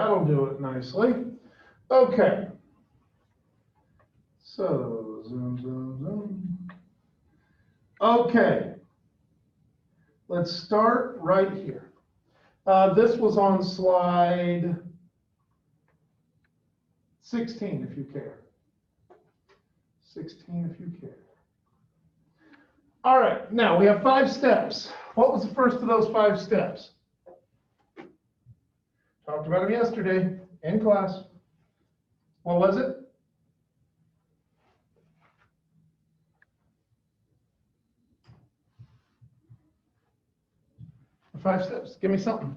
that'll do it nicely. Okay. So, zoom, zoom, zoom. Okay. Let's start right here. This was on slide 16, if you care. 16, if you care. All right, now we have 5 steps. What was the first of those 5 steps? Talked about them yesterday in class. What was it? The 5 steps. Give me something.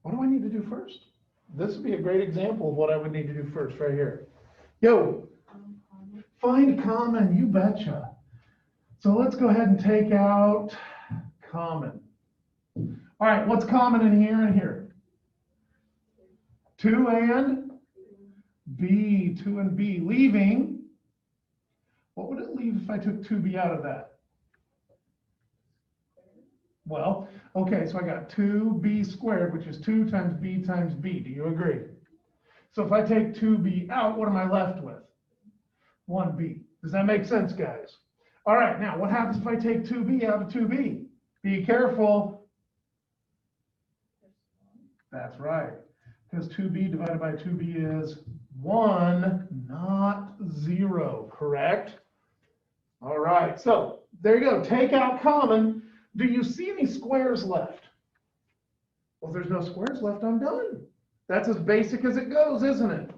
What do I need to do first? This would be a great example of what I would need to do first right here. Yo, find common, you betcha. So let's go ahead and take out common. All right, what's common in here and here? 2 and B, 2 and B. Leaving, what would it leave if I took 2B out of that? Well, okay, so I got 2B squared, which is 2 times B times B. Do you agree? So if I take 2B out, what am I left with? 1B. Does that make sense, guys? All right, now what happens if I take 2B out of 2B? Be careful. That's right, because 2B divided by 2B is 1, not 0, correct? All right, so there you go. Take out common. Do you see any squares left? Well, if there's no squares left, I'm done. That's as basic as it goes, isn't it?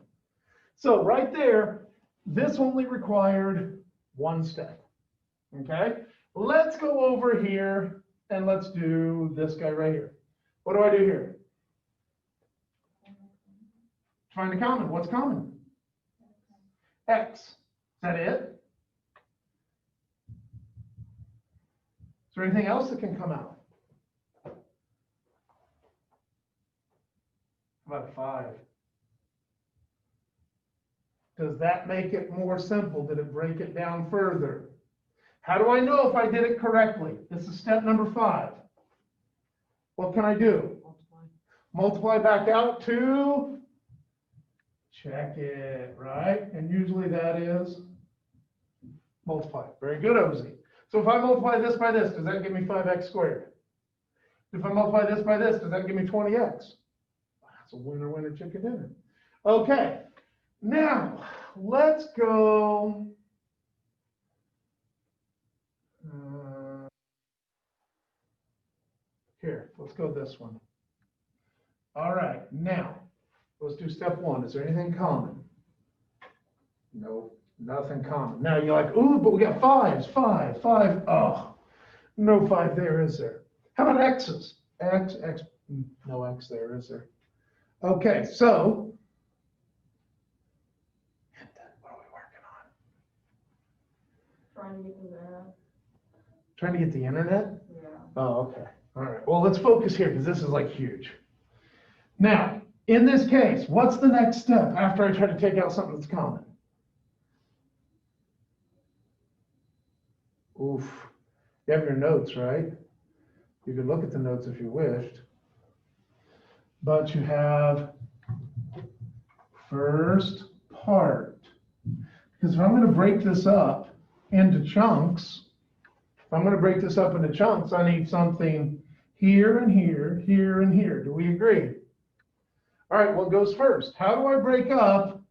So right there, this only required 1 step. Okay, let's go over here and let's do this guy right here. What do I do here? Find the common. What's common? X. Is that it? Is there anything else that can come out? How about 5? Does that make it more simple? Did it break it down further? How do I know if I did it correctly? This is step number 5. What can I do? Multiply back out to check it, right? And usually that is multiply. Very good, Ozzy. So if I multiply this by this, does that give me 5x squared? If I multiply this by this, does that give me 20x? That's a winner, winner, chicken dinner. Okay, now let's go. Here, let's go this one. All right, now let's do step 1. Is there anything common? No, nothing common. Now you're like, ooh, but we got 5s, 5, 5. Oh, no 5 there, is there? How about x's? X, no x there, is there? Okay, so what are we working on? Trying to get the internet. Trying to get the internet? Yeah. Oh, okay. All right. Well, let's focus here because this is like huge. Now, in this case, what's the next step after I try to take out something that's common? Oof. You have your notes, right? You could look at the notes if you wished. But you have first part. Because if I'm going to break this up into chunks, I need something here and here, here and here. Do we agree? All right, what goes first? How do I break up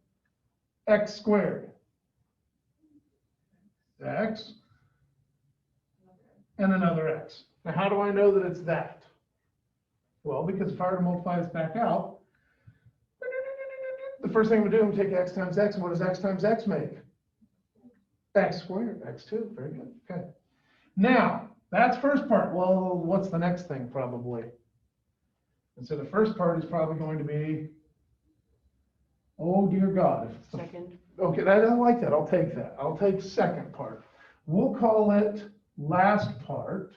x squared? X and another x. Now, how do I know that it's that? Well, because if I were to multiply this back out, the first thing I'm going to do is take x times x, and what does x times x make? X squared, x2, very good, okay. Now, that's first part. Well, what's the next thing probably? And so the first part is probably going to be, oh dear God. If it's Second. Okay, I like that, I'll take that. I'll take second part. We'll call it last part,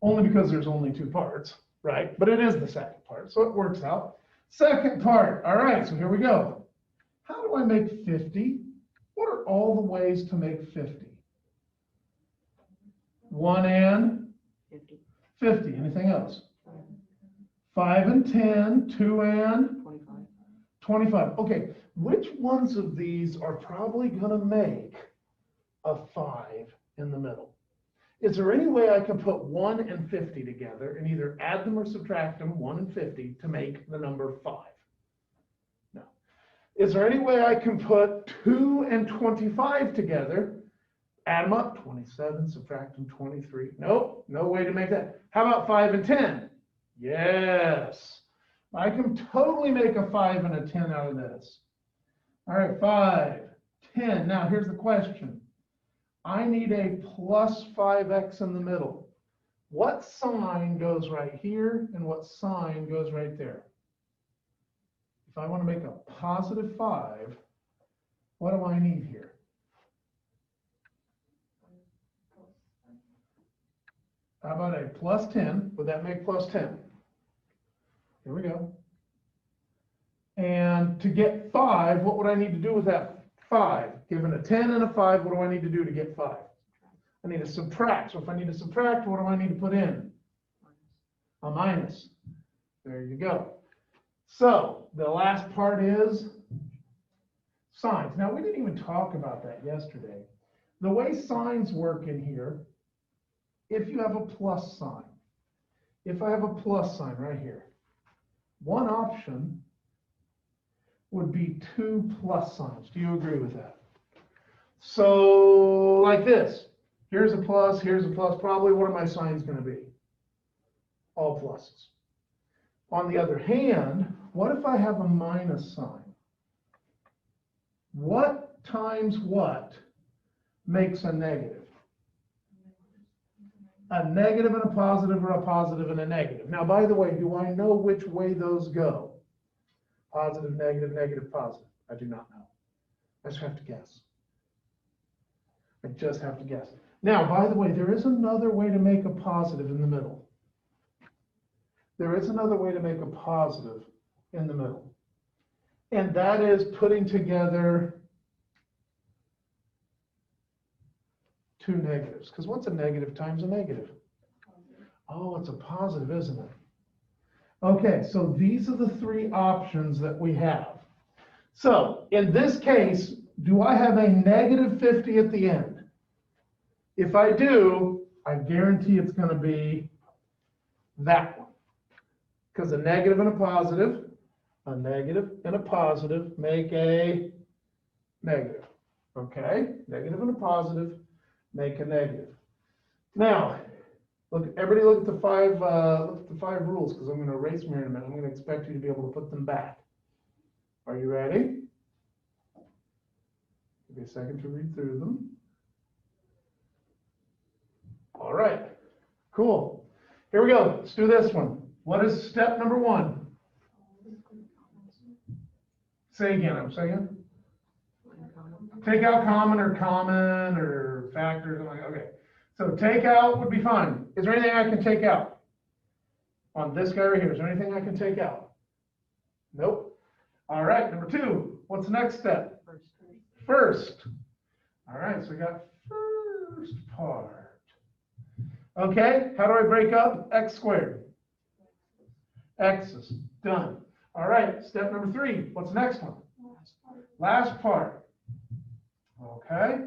only because there's only 2 parts, right? But it is the second part, so it works out. Second part, all right, so here we go. How do I make 50? What are all the ways to make 50? 1 and 50. 50, anything else? 5 and 10, 2 and 25. 25. Okay, which ones of these are probably going to make a 5 in the middle? Is there any way I can put 1 and 50 together and either add them or subtract them, 1 and 50, to make the number 5? No. Is there any way I can put 2 and 25 together, add them up, 27, subtract them, 23? Nope, no way to make that. How about 5 and 10? Yes. I can totally make a 5 and a 10 out of this. All right, 5, 10. Now here's the question. I need a plus 5x in the middle. What sign goes right here and what sign goes right there? If I want to make a positive 5, what do I need here? How about a plus 10? Would that make plus 10? Here we go. And to get 5, what would I need to do with that 5? Given a 10 and a 5, what do I need to do to get 5? I need to subtract. So if I need to subtract, what do I need to put in? A minus. There you go. So the last part is signs. Now, we didn't even talk about that yesterday. The way signs work in here, if you have a plus sign, if I have a plus sign right here, one option would be 2 plus signs. Do you agree with that? So like this, here's a plus, probably what are my signs going to be? All pluses. On the other hand, what if I have a minus sign? What times what makes a negative? A negative and a positive, or a positive and a negative. Now, by the way, do I know which way those go? Positive, negative, negative, positive. I do not know. I just have to guess. I just have to guess. Now, by the way, there is another way to make a positive in the middle. There is another way to make a positive in the middle. And that is putting together 2 negatives. Because what's a negative times a negative? Oh, it's a positive, isn't it? Okay, so these are the 3 options that we have. So in this case, do I have a negative 50 at the end? If I do, I guarantee it's going to be that one. Because a negative and a positive make a negative. Okay, negative and a positive make a negative. Now, everybody look at the 5 rules, because I'm going to erase them here in a minute. I'm going to expect you to be able to put them back. Are you ready? Give me a second to read through them. All right, cool. Here we go. Let's do this one. What is step number 1? Say again, I'm saying. Take out common or factors. Okay. So take out would be fine. Is there anything I can take out? On this guy right here, is there anything I can take out? Nope. All right, number 2. What's the next step? First. All right, so we got first part. Okay, how do I break up x squared? X's. Done. All right, step number 3. What's the next one? Last part. Okay.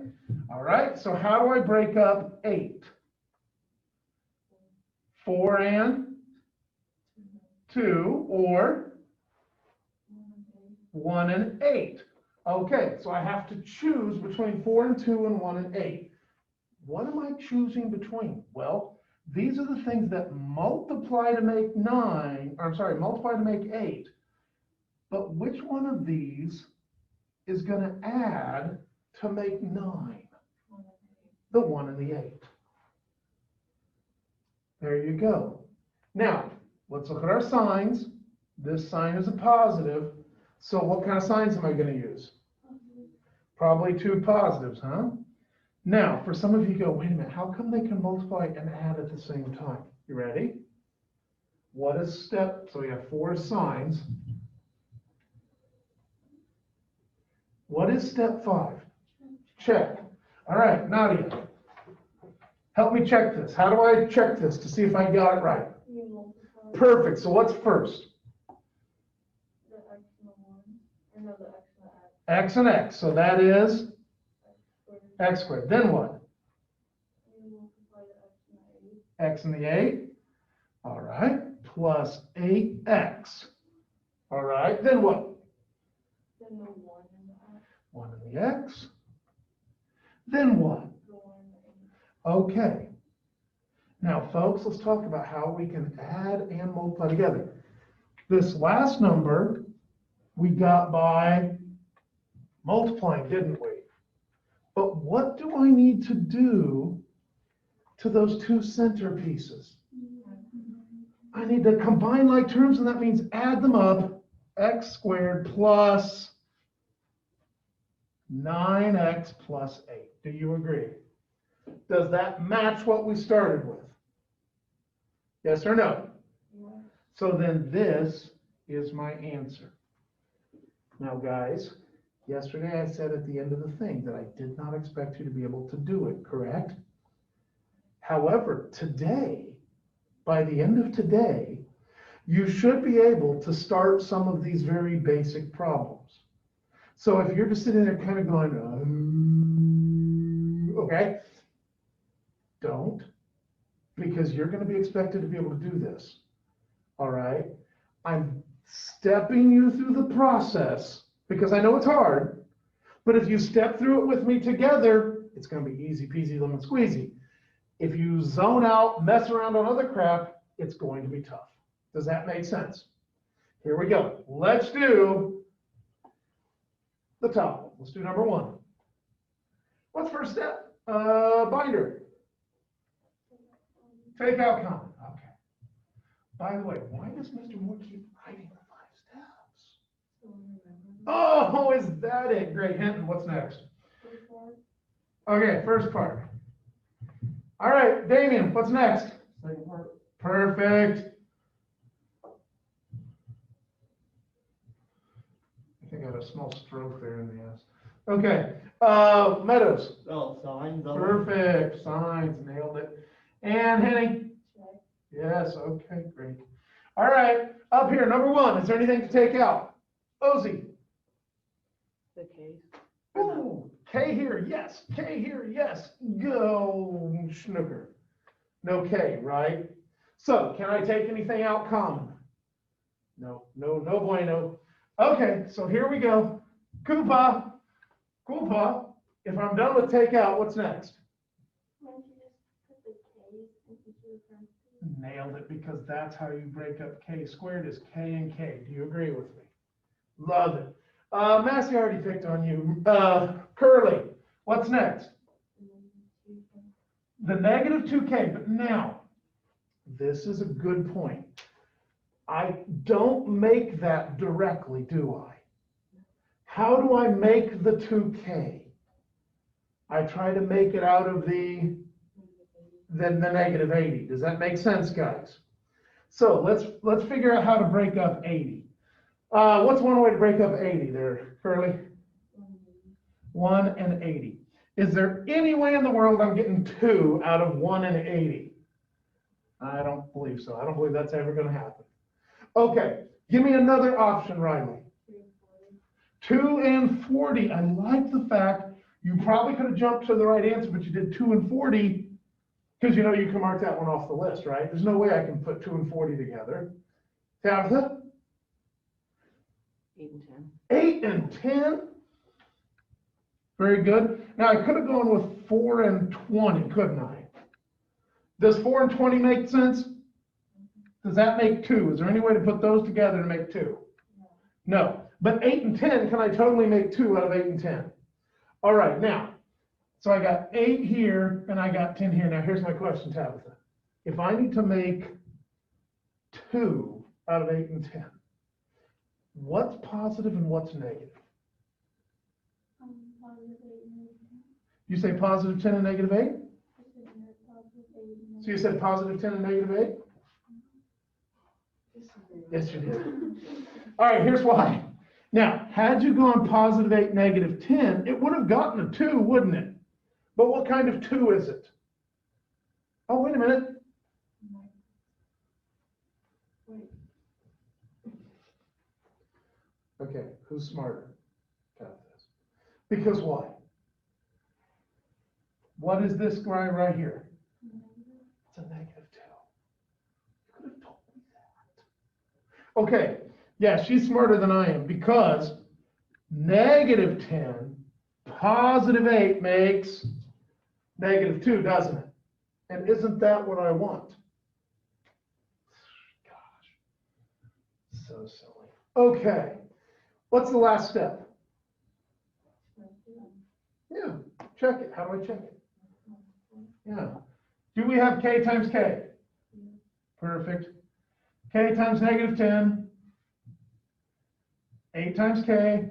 All right, so how do I break up 8? 4 and 2, or 1 and 8. Okay, so I have to choose between 4 and 2 and 1 and 8. What am I choosing between? Well, these are the things that multiply to make 8. But which one of these is going to add to make 9? The 1 and the 8. There you go. Now, let's look at our signs. This sign is a positive. So what kind of signs am I going to use? Probably 2 positives, huh? Now, for some of you go, wait a minute, how come they can multiply and add at the same time? You ready? What is step? So we have 4 signs. What is step 5? Check. All right, Nadia, help me check this. How do I check this to see if I got it right? Perfect. So what's first? The x and the 1, or no, the x and the x. X and x. So that is Squared. x squared. Then what? And multiply the x and the 8. X and the 8. All right. Plus 8x. All right. Then what? Then the 1 and the x. 1 in the x. Then what? The 1 and the 8. Okay. Now, folks, let's talk about how we can add and multiply together. This last number we got by multiplying, didn't we? But what do I need to do to those two center pieces? I need to combine like terms, and that means add them up. X squared plus 9x plus 8. Do you agree? Does that match what we started with? Yes or no? Yeah. So then this is my answer. Now, guys, yesterday I said at the end of the thing that I did not expect you to be able to do it, correct? However, today, by the end of today, you should be able to start some of these very basic problems. So if you're just sitting there kind of going, okay, don't, because you're going to be expected to be able to do this. All right? I'm stepping you through the process because I know it's hard, but if you step through it with me together, it's going to be easy peasy lemon squeezy. If you zone out, mess around on other crap, it's going to be tough. Does that make sense? Here we go. Let's do the top one. Let's do number 1. What's first step? Binder. Take out common. Okay. By the way, why does Mr. Moore keep writing the 5 steps? So remember. Oh, is that it? Great. Hinton, what's next? First part. Okay, first part. All right, Damien, what's next? Second part. Perfect. I think I had a small stroke there in the S. Okay, Meadows. Oh, signs. Perfect. Signs, nailed it. And Henning. Check. Yes, okay, great. All right, up here, number 1, is there anything to take out? Ozzy. The case. Ooh, K here, yes. K here, yes. Go, Schnooker. No K, right? So, can I take anything out common? No, no, no bueno. Okay, so here we go. Koopa. Koopa. If I'm done with takeout, what's next? Why don't you just put the k's in each of the parentheses? Nailed it, because that's how you break up K squared is K and K. Do you agree with me? Love it. Massey already picked on you. Curly, what's next? And then 2 can. The negative 2K, but now, this is a good point. I don't make that directly, do I? How do I make the 2K? I try to make it out of the negative 80. Does that make sense, guys? So let's figure out how to break up 80. What's one way to break up 80 there, Curly? 1 and 80. Is there any way in the world I'm getting 2 out of 1 and 80? I don't believe so. I don't believe that's ever going to happen. Okay, give me another option, Riley. 2 and 40. I like the fact you probably could have jumped to the right answer, but you did 2 and 40 because you know you can mark that one off the list, right? There's no way I can put 2 and 40 together. Tabitha? 8 and 10. 8 and 10. Very good. Now I could have gone with 4 and 20, couldn't I? Does 4 and 20 make sense? Does that make 2? Is there any way to put those together to make 2? No. But 8 and 10, can I totally make 2 out of 8 and 10? All right, now, so I got 8 here and I got 10 here. Now here's my question, Tabitha. If I need to make 2 out of 8 and 10, what's positive and what's negative? Positive 8 and negative 10. You say positive 10 and negative 8? I said positive 8 and So you said positive 10 and negative 8? Yes, you did. All right, here's why. Now, had you gone positive 8, negative 10, it would have gotten a 2, wouldn't it? But what kind of 2 is it? Oh, wait a minute. Okay, who's smarter? Tabitha is. Because why? What is this guy right here? It's a -2. You could have told me that. Okay, yeah, she's smarter than I am because -10, +8 makes -2, doesn't it? And isn't that what I want? Gosh, so silly. Okay, what's the last step? Yeah, check it. How do I check it? Yeah. Do we have k times k? Perfect. K times -10. 8 times k.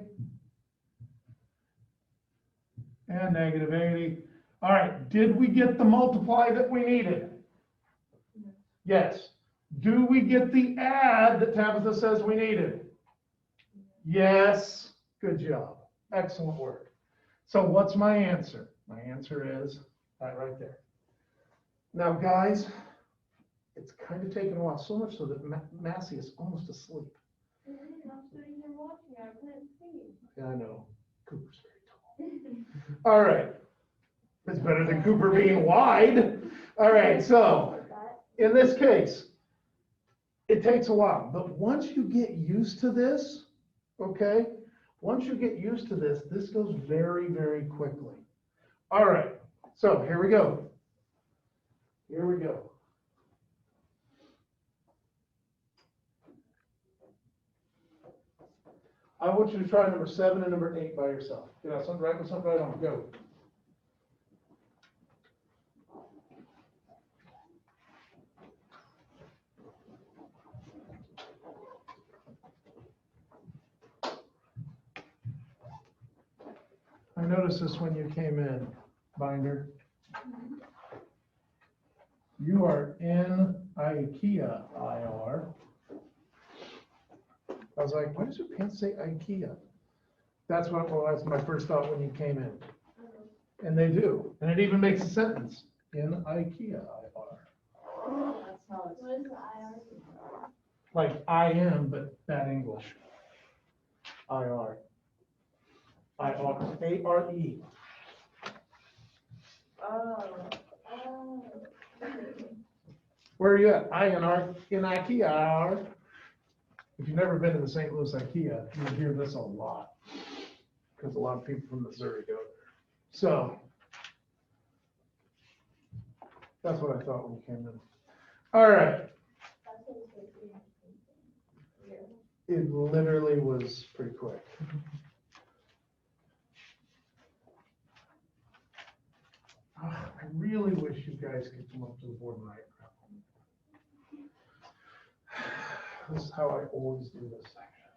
And -80. All right, did we get the multiply that we needed? Yes. Do we get the add that Tabitha says we needed? Yes. Good job. Excellent work. So what's my answer? My answer is that right there. Now, guys, it's kind of taken a while, so much so that Massey is almost asleep. I'm sitting here watching, I couldn't see. Yeah, I know. Cooper's very tall. All right. It's better than Cooper being wide. All right, so in this case, it takes a while, but once you get used to this, okay, once you get used to this, this goes very, very quickly. All right, so here we go. Here we go. I want you to try number 7 and number 8 by yourself. You know, something right with something right on. Go. I noticed this when you came in, Binder. You are in IKEA, IR. I was like, why does your pants say IKEA? That's what was my first thought when you came in. And they do. And it even makes a sentence, in IKEA, IR. That's how it's. What is the IR? Like I am, but bad English. IR. IR, ARE. Oh. Where are you at? INR, in IKEA, IR. If you've never been to the St. Louis IKEA, you'll hear this a lot. Because a lot of people from Missouri go there. So, that's what I thought when you came in. All right. It literally was pretty quick. I really wish you guys could come up to the board and write. This is how I always do this section.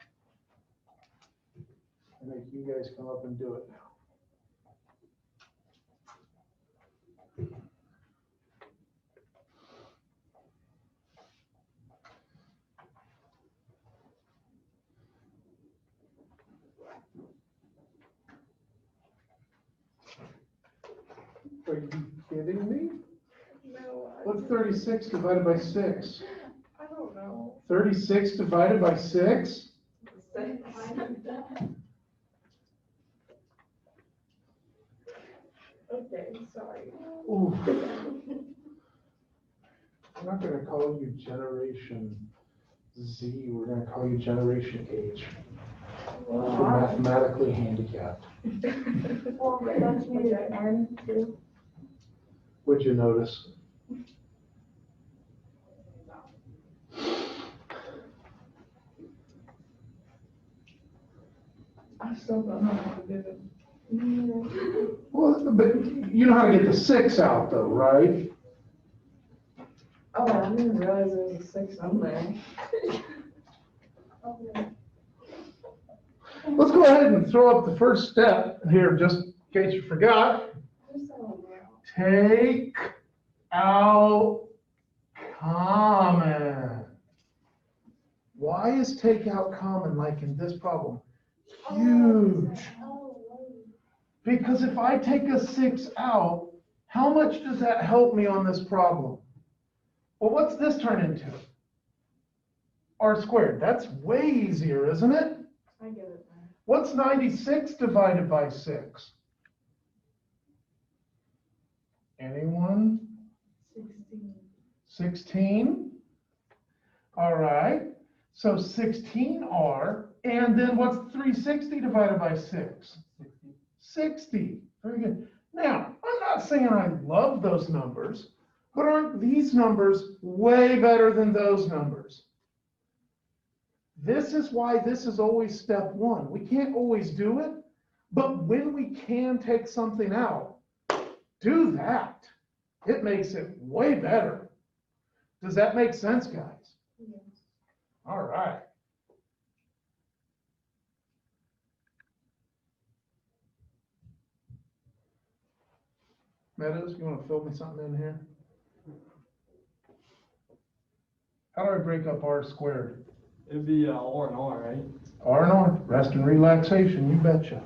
I make you guys come up and do it now. Are you kidding me? No, What's 36 divided by 6? I don't know. 36 divided by 6? Okay, sorry. Ooh. I'm not gonna call you Generation Z, we're gonna call you Generation H. You're mathematically handicapped. Well, but don't you need an N too? Would you notice? I still don't know how to do it. Well, but you know how to get the 6 out though, right? Oh, I didn't realize there was a 6 on there. Okay. Let's go ahead and throw up the first step here, just in case you forgot. Take out common. Why is take out common like in this problem? Huge. Because if I take a 6 out, how much does that help me on this problem? Well, what's this turn into? R squared. That's way easier, isn't it? I get it now. What's 96 divided by 6? Anyone? 16. 16? All right. So 16R, and then what's 360 divided by 6? 60. Very good. Now, I'm not saying I love those numbers, but aren't these numbers way better than those numbers? This is why this is always step one. We can't always do it, but when we can take something out, do that. It makes it way better. Does that make sense, guys? Yes. All right. Meadows, you want to fill me something in here? How do I break up R squared? It'd be R and R, right? R and R, rest and relaxation, you betcha.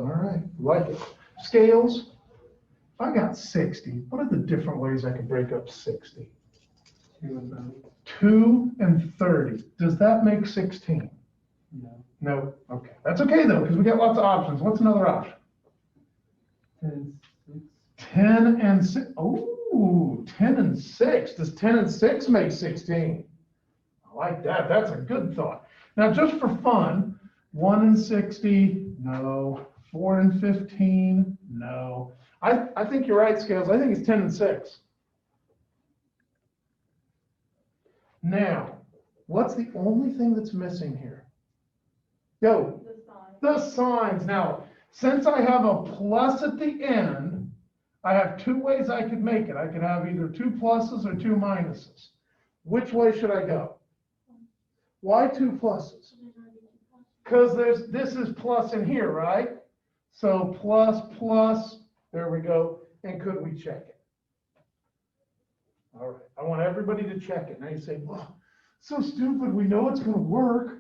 All right, like it. Scales, I got 60. What are the different ways I could break up 60? 2 and 30. Does that make 16? No. No. Okay. That's okay though, because we got lots of options. What's another option? 10 and 6. Oh, 10 and 6. Does 10 and 6 make 16? I like that. That's a good thought. Now, just for fun, 1 and 60, no. 4 and 15, no. I think you're right, Scales. I think it's 10 and 6. Now, what's the only thing that's missing here? Go. The sign. The signs. Now, since I have a plus at the end, I have two ways I could make it. I could have either 2 pluses or 2 minuses. Which way should I go? Why 2 pluses? Because this is plus in here, right? So plus, plus, there we go. And could we check it? All right, I want everybody to check it. Now you say, well, so stupid, we know it's gonna work.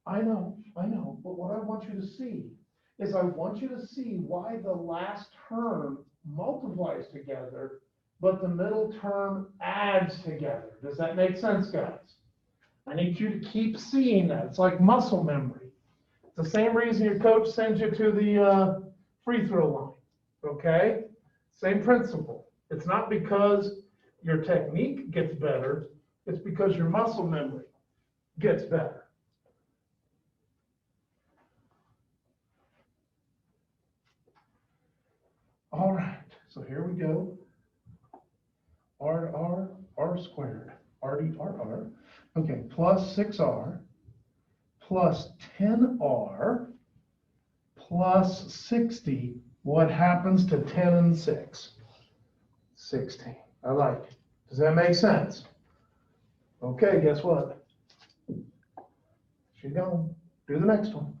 I know, but what I want you to see is I want you to see why the last term multiplies together, but the middle term adds together. Does that make sense, guys? I need you to keep seeing that. It's like muscle memory. It's the same reason your coach sends you to the free throw line, okay? Same principle. It's not because your technique gets better, it's because your muscle memory gets better. All right, so here we go. R to R, R squared, R to R, R. Okay, plus 6R, plus 10R, plus 60. What happens to 10 and 6? 16. I like it. Does that make sense? Okay, guess what? She's gone. Do the next one.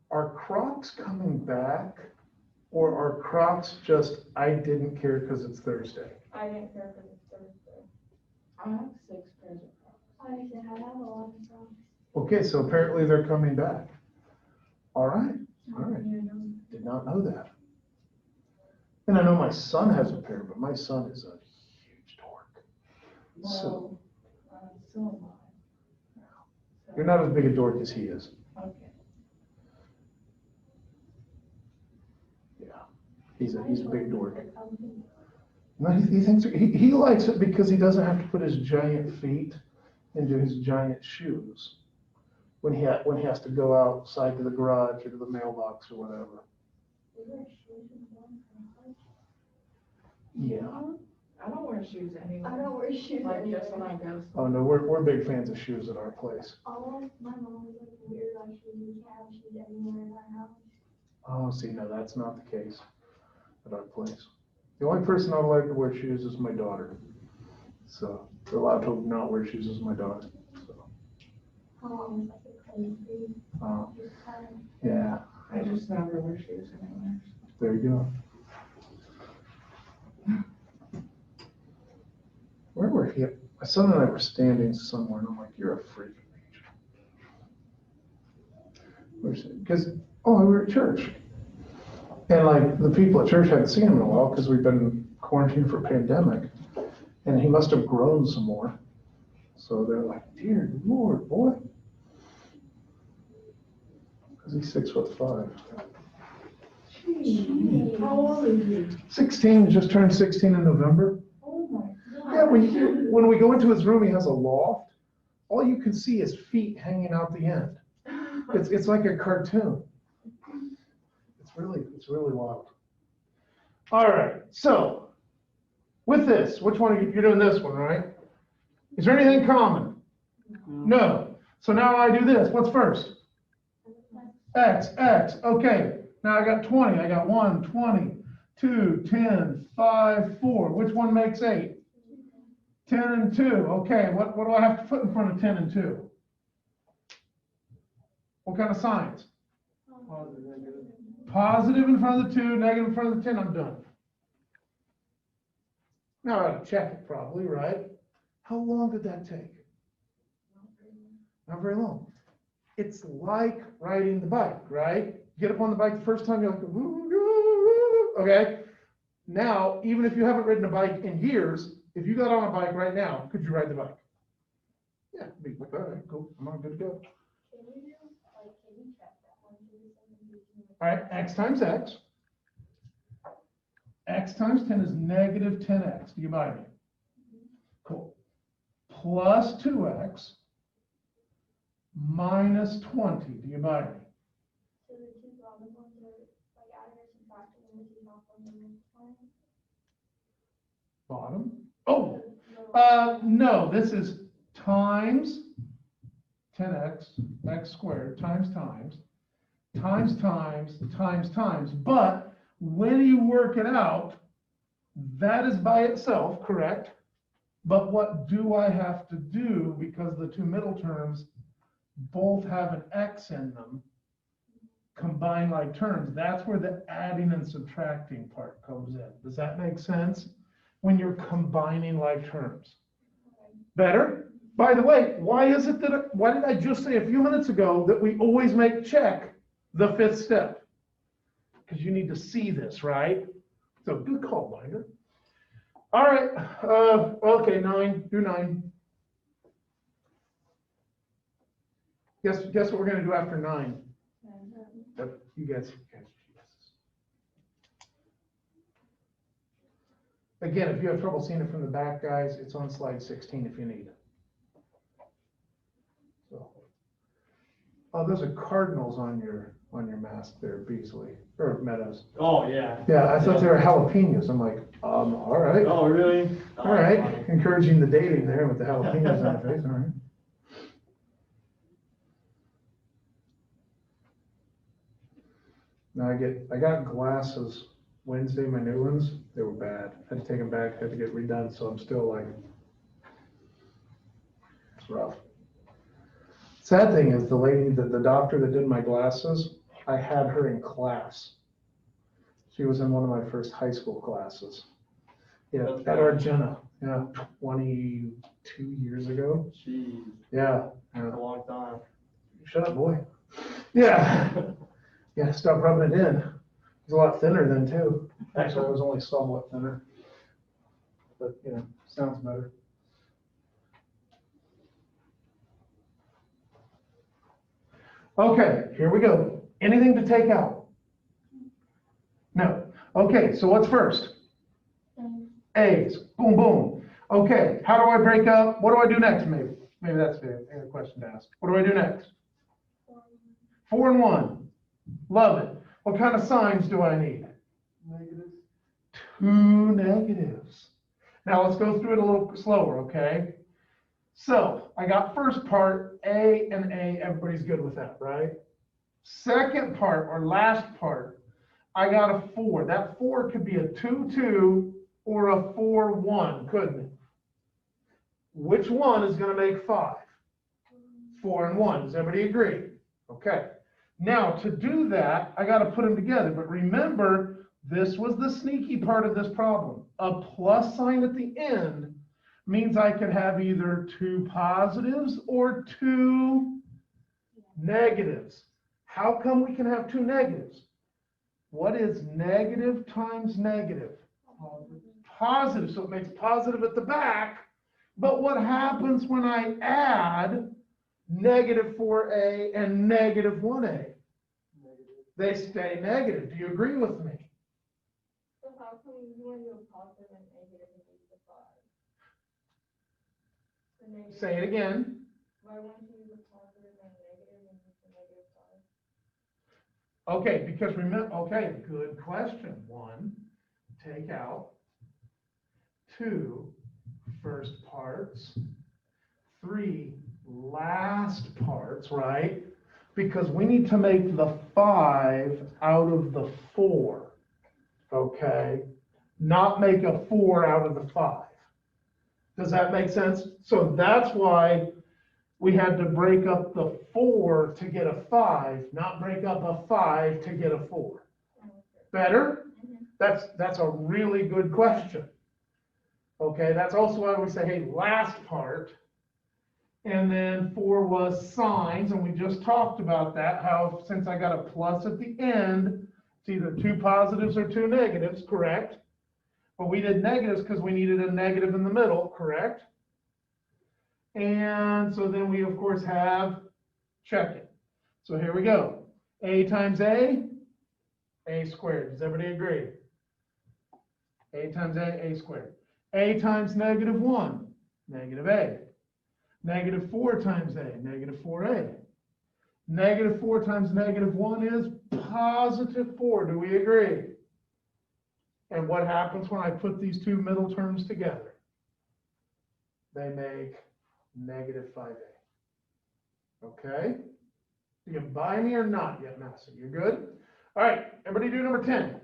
Are Crocs coming back, or are Crocs just, I didn't care because it's Thursday? I didn't care because it's Thursday. I have 6 pairs of Crocs. I said I have a lot of Crocs. Okay, so apparently they're coming back. All right, all right. You know. Did not know that. And I know my son has a pair, but my son is a huge dork. So Well, so am I. So- you're not as big a dork as he is. Okay. Yeah, he's a big dork. No, he thinks he likes it because he doesn't have to put his giant feet into his giant shoes when he has to go outside to the garage or to the mailbox or whatever. Yeah. I don't wear shoes anymore. I don't wear shoes Like just when anymore. I go. Oh, no, we're big fans of shoes at our place. All my mom was like weird, like she can't have shoes anywhere in our house. Oh, see, no, that's not the case at our place. The only person not allowed to wear shoes is my daughter. So, the allowed to not wear shoes is my daughter, so. My mom was like a crazy. Just kind of- Yeah, I just never wear shoes anywhere. there you go. Where were he? My son and I were standing somewhere, and I'm like, "You're a freak." Because, we were at church. And like, the people at church hadn't seen him in a while, because we've been quarantined for pandemic. And he must have grown some more. So they're like, "Dear Lord, boy." Because he's 6'5". Jeez. How old is he? 16, just turned 16 in November. Oh my God. Yeah, when we go into his room, he has a loft. All you can see is feet hanging out the end. It's like a cartoon. It's really wild. All right, so with this, which one are you, you're doing this one, right? Is there anything common? No. So now I do this. What's first? X. Okay. Now I got 20. I got 1, 20, 2, 10, 5, 4. Which one makes 8? 10 and 2. Okay. What do I have to put in front of 10 and 2? What kind of signs? Positive, negative. Positive in front of the 2, negative in front of the 10. I'm done. Now I gotta check it probably, right? How long did that take? Not very long. It's like riding the bike, right? You get up on the bike the first time, you're like, "Woo, woo, woo." Okay? Now, even if you haven't ridden a bike in years, if you got on a bike right now, could you ride the bike? Yeah, be like, all right, cool, I'm all good to go. Can you do, like, can you check that one? Can you send me the- All right, x times x. X times 10 is negative 10x. Do you buy me? Cool. Plus 2x minus 20. Do you buy me? So the two bottom ones are like adding or subtracting, and the two top ones are multiplying? Bottom. Oh, No. no, this is times 10x, x squared, times, times. But when you work it out, that is by itself, correct? But what do I have to do, because the two middle terms both have an x in them, combine like terms? That's where the adding and subtracting part comes in. Does that make sense? When you're combining like terms. Better? By the way, why did I just say a few minutes ago that we always make check the fifth step? Because you need to see this, right? So good call, Binder. All right, okay, 9, do 9. Guess what we're gonna do after 9? Yep, you guys. Again, if you have trouble seeing it from the back, guys, it's on slide 16 if you need it. So, those are cardinals on your mask there, Beasley, or Meadows. Oh, yeah. Yeah, I thought they were jalapenos. I'm like, all right. Oh, really? All right, encouraging the dating there with the jalapenos on the face, all right. Now I got glasses Wednesday, my new ones, they were bad. Had to take them back, had to get redone, so I'm still like, it's rough. Sad thing is the lady, the doctor that did my glasses, I had her in class. She was in one of my first high school classes. Yeah, at Argenta, 22 years ago. Jeez, Yeah. that's a long time. Shut up, boy. Yeah. Yeah, stop rubbing it in. He's a lot thinner then too. Actually, I was only somewhat thinner. But, sounds better. Okay, here we go. Anything to take out? No. Okay, so what's first? A's. Boom, boom. Okay, how do I break up? What do I do next, maybe? Maybe that's a question to ask. What do I do next? 4 and 1. Love it. What kind of signs do I need? Negative. 2 negatives. Now let's go through it a little slower, okay? So I got first part, A and A, everybody's good with that, right? Second part or last part, I got a 4. That 4 could be a 2, 2 or a 4, 1, couldn't it? Which one is going to make 5? 4 and 1. Does everybody agree? Okay. Now to do that, I got to put them together. But remember, this was the sneaky part of this problem. A plus sign at the end means I could have either 2 positives or 2 negatives. How come we can have 2 negatives? What is negative times negative? Positive. So it makes positive at the back. But what happens when I add negative 4a and negative 1a? They stay negative. Do you agree with me? So how come you want to do a positive and negative and use the 5? The negative. Say it again. Why wouldn't you use a positive and negative and use the negative 5? Okay, because remember, okay, good question. 1, take out 2 first parts, 3 last parts, right? Because we need to make the 5 out of the 4, okay? Not make a 4 out of the 5. Does that make sense? So that's why we had to break up the 4 to get a 5, not break up a 5 to get a 4. Better? That's a really good question. Okay, that's also why we say, hey, last part. And then 4 was signs, and we just talked about that, how since I got a plus at the end, it's either 2 positives or 2 negatives, correct? But we did negatives because we needed a negative in the middle, correct? And so then we, of course, have check it. So here we go. A times A squared. Does everybody agree? A times A squared. A times negative 1, negative A. Negative 4 times A, negative 4A. Negative 4 times negative 1 is positive 4. Do we agree? And what happens when I put these two middle terms together? They make negative 5A. Okay? You can buy me or not yet, Massey. You good? All right, everybody do number 10.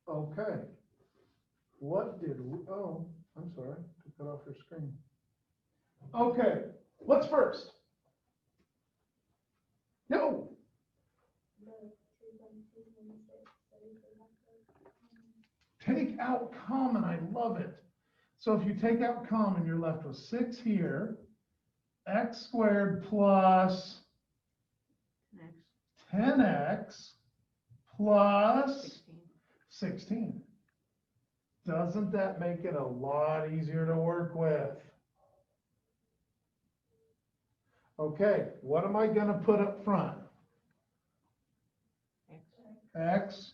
Okay. What did we, oh, I'm sorry, took that off your screen. Okay, what's first? No. Take out common, I love it. So if you take out common, you're left with 6 here, x squared plus Next, 10x plus 16. 16. Doesn't that make it a lot easier to work with? Okay, what am I gonna put up front? X, X.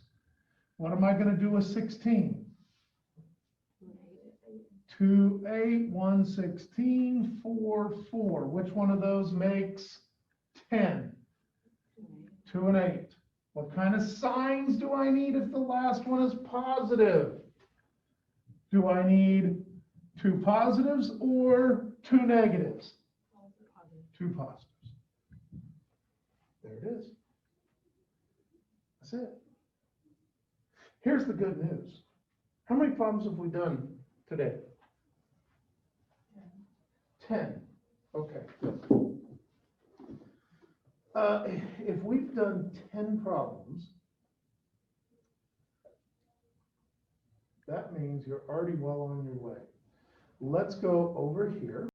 What am I gonna do with 16? 2, 8, 1, 16, 4, 4. Which one of those makes 10? 2 and 8. What kind of signs do I need if the last one is positive? Do I need 2 positives or 2 negatives? 2 positives. There it is. That's it. Here's the good news. How many problems have we done today? 10. Okay, good. If we've done 10 problems, that means you're already well on your way. Let's go over here.